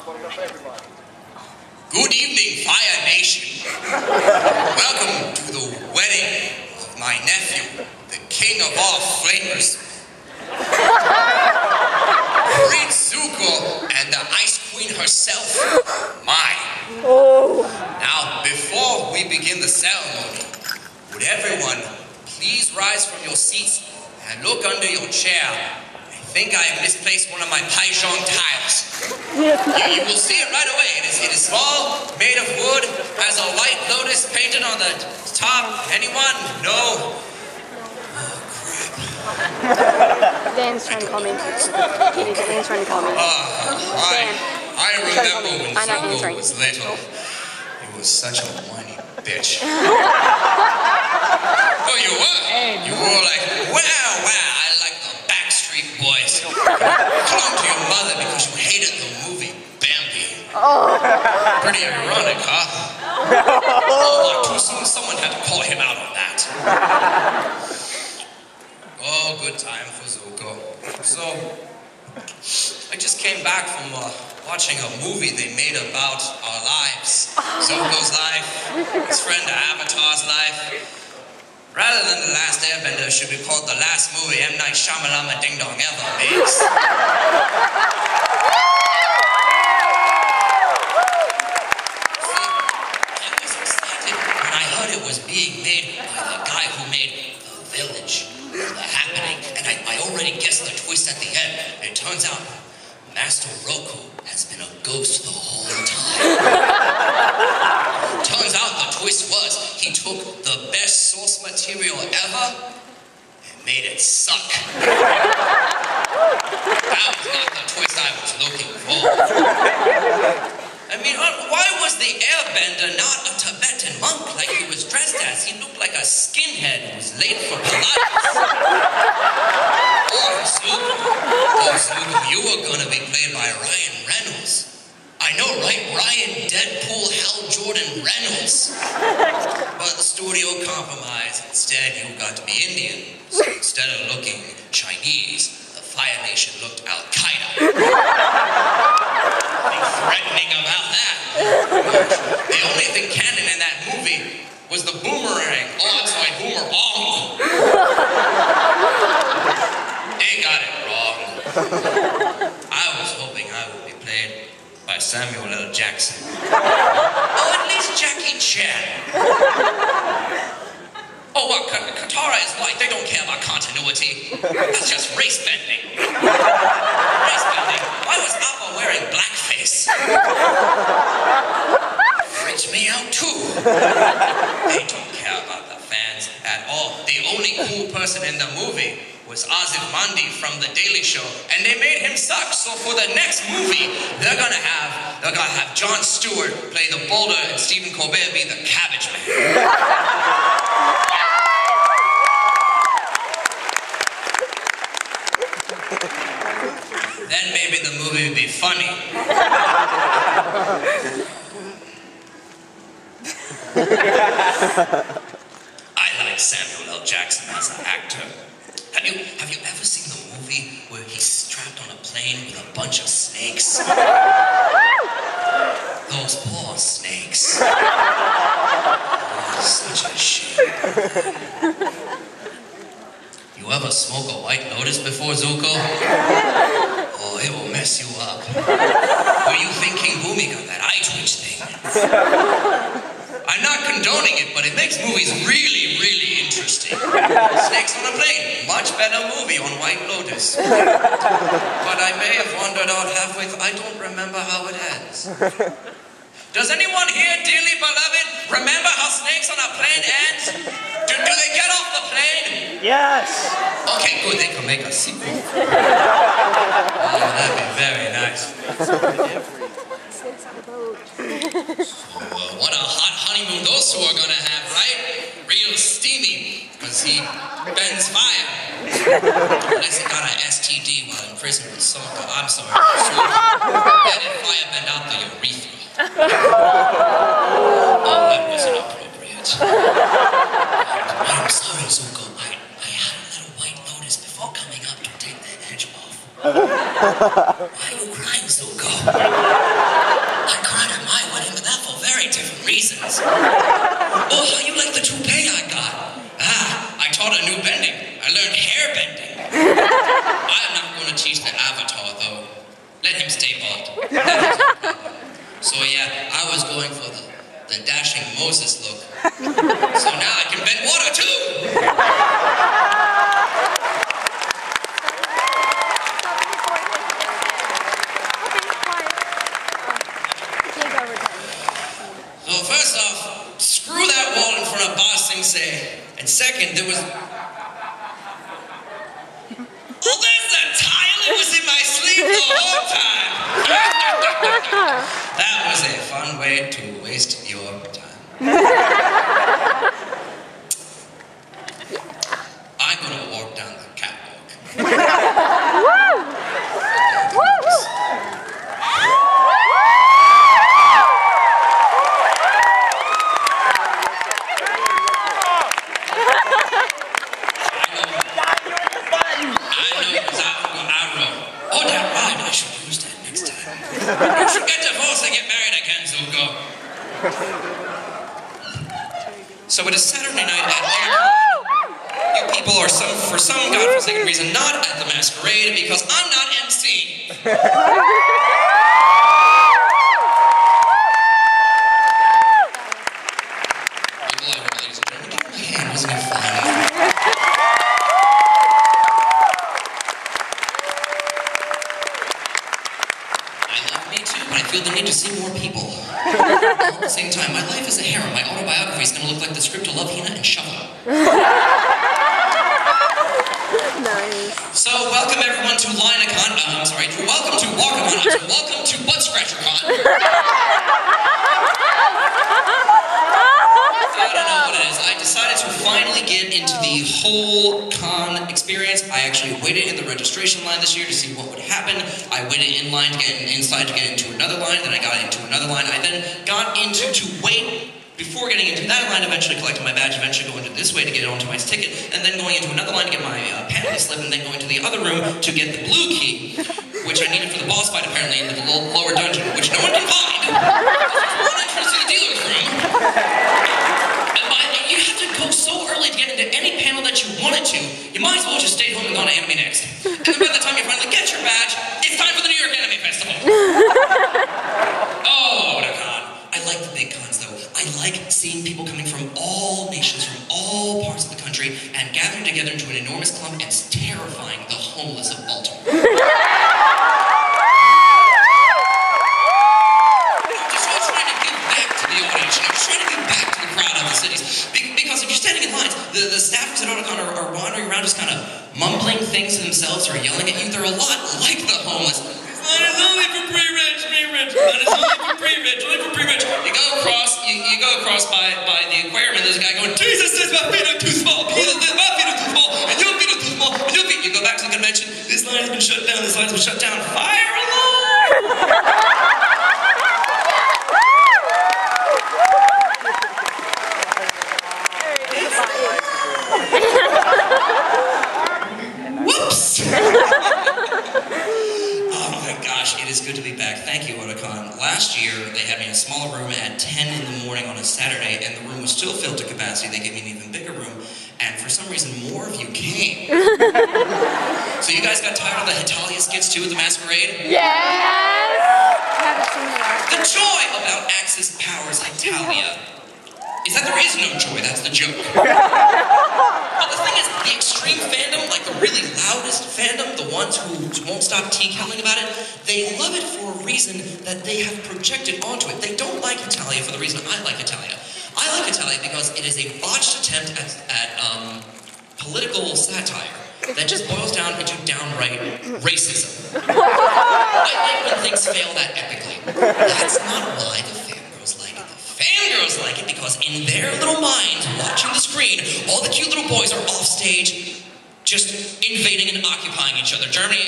Good evening, Fire Nation. Welcome to the wedding of my nephew, the king of all flavors. Greet Zuko and the Ice Queen herself, mine. Now, before we begin the ceremony, would everyone please rise from your seats and look under your chair? I think I have misplaced one of my Paijong tiles. You will see it right away. It is small, made of wood, has a white lotus painted on the top. Anyone? No? Dan's trying to comment. Dan's trying to comment. I remember when Zuko was little. He was such a whiny bitch. Oh, you were? You were like, wow, I like the Backstreet Boys. You clung to your mother because you hated the movie Bambi. Pretty ironic, huh? Oh, too soon someone had to call him out on that. Oh, good time for Zuko. So, I just came back from watching a movie they made about our lives. Zuko's life, his friend Avatar's life. Rather than The Last Airbender, it should be called the last movie M. Night Shyamalan Ding Dong ever makes. I was excited when I heard it was being made by the guy who made The Village, The Happening, and I already guessed the twist at the end. It turns out Master Roku has been a ghost the whole time. Turns out the twist was he took the best source material ever and made it suck. That was not the twist I was looking for. I mean, why was the airbender not a Tibetan monk like he was dressed as? He looked like a skinhead who was late for Pilates. Oh, Zuko, you were gonna be played by Ryan Reynolds. I know, right? Ryan Deadpool Hal Jordan Reynolds. But the studio compromised. Instead, you got to be Indian. So instead of looking Chinese, the Fire Nation looked Al-Qaeda. Nothing threatening about that. The only thing canon in that movie was the boomerang. Oh, I'm sorry, boomerang. They got it wrong. I was hoping I would be played by Samuel L. Jackson. Oh, at least Jackie Chan. Oh, well, Katara is white. They don't care about continuity. That's just race bending. Race bending? Why was Appa wearing blackface? Freaks me out, too. They don't care about the fans at all. The only cool person in the movie was Asif Mandi from The Daily Show, and they made him suck. So for the next movie, they're gonna have Jon Stewart play the boulder and Stephen Colbert be the cabbage man. Then maybe the movie would be funny. I like Samuel L. Jackson as an actor. Have you ever seen the movie where he's strapped on a plane with a bunch of snakes? Those poor snakes. Oh, such a shame. You ever smoke a White Lotus before, Zuko? Oh, it will mess you up. Were you thinking Boomy got that eye twitch thing? I'm not condoning it, but it makes movies really, really interesting. Snakes on a Plane, much better movie on White Lotus. But I may have wandered out halfway through. I don't remember how it ends. Does anyone here, dearly beloved, remember how Snakes on a Plane ends? Do they get off the plane? Yes. Okay, good. They can make a sequel. Oh, that'd be very nice. What a hot honeymoon those two are gonna have, right? Real steamy, because he bends fire. Unless he got an STD while in prison with Soko. I'm sorry. Let it fire bend out the urethra. Oh, that was inappropriate. I'm sorry, Zuko. I had a little White Lotus before coming up to take the edge off. Why are you crying, Zuko? Thanks. Oh, how you like the toupee I got? Ah, I taught a new bending. I learned hair bending. I am not going to teach the avatar, though. Let him stay bald. So yeah, I was going for the dashing Moses look. So now I can bend water, too! So first off, screw that wall in front of Boss Sing Se. And second, there was... Oh, there's the tile! It was in my sleeve the whole time! That was a fun way to waste your time. I'm gonna walk down the catwalk. Oh, that rhyme. I should use that next time. You should get divorced and get married again, Zuko. So it is Saturday night at Otakon. You people are for some godforsaken reason not at the masquerade because I'm not MC. Ladies and gentlemen, give me a hand. Wasn't it fun? I feel the need to see more people. All at the same time, my life is a harem. My autobiography is going to look like the script to Love, Hina, and Shuffle. Nice. So, welcome everyone to Linacon. Welcome to Walkacon. Welcome to Butt Scratchercon. I don't know what it is. I decided to finally get into the whole con experience. I actually waited in the registration line this year to see what would happen. I waited in line to get inside to get into another line, then I got into another line. I then got into to wait before getting into that line, eventually collecting my badge, eventually going to this way to get onto my ticket, and then going into another line to get my panty slip, and then going to the other room to get the blue key, which I needed for the boss fight apparently in the lower dungeon, which no one can find. There's one entrance to the dealer's room. You have to go so early to get into any panel that you wanted to, you might as well just stay home and go to Anime Next. And then by the time you finally get your badge, it's time for the New York Anime Festival. Oh, Otakon. I like the big cons though. I like seeing people coming from all nations, from all parts of the country, and gathering together into an enormous clump and terrifying the homeless of Baltimore. The staffers at Otakon are wandering around just kind of mumbling things to themselves or yelling at you. They're a lot like the homeless. This line is only for pre-rich, me-rich. This line is only for pre-rich, only for pre-rich. You go across by the aquarium and there's a guy going, Jesus says my feet are too small. Jesus says my feet are too small. And your feet are too small. And your feet. You go back to the convention. This line has been shut down. This line's been shut down. Fire alarm! Whoops! Oh my gosh, it is good to be back. Thank you, Otakon. Last year, they had me in a smaller room at 10 in the morning on a Saturday, and the room was still filled to capacity. They gave me an even bigger room, and for some reason, more of you came. So you guys got tired of the Hetalia skits too at the masquerade? Yes! The joy about Axis Power's Hetalia is that there is no joy, that's the joke. But the thing is, the extreme fandom, like the really loudest fandom, the ones who won't stop tea-kettling about it, they love it for a reason that they have projected onto it. They don't like Hetalia for the reason I like Hetalia. I like Hetalia because it is a botched attempt at political satire that just boils down into downright racism. I like when things fail that epically. That's not why the fangirls like it. The fangirls like it because in their little minds, watching the screen, all the cute little boys are off stage, just invading and occupying each other. Germany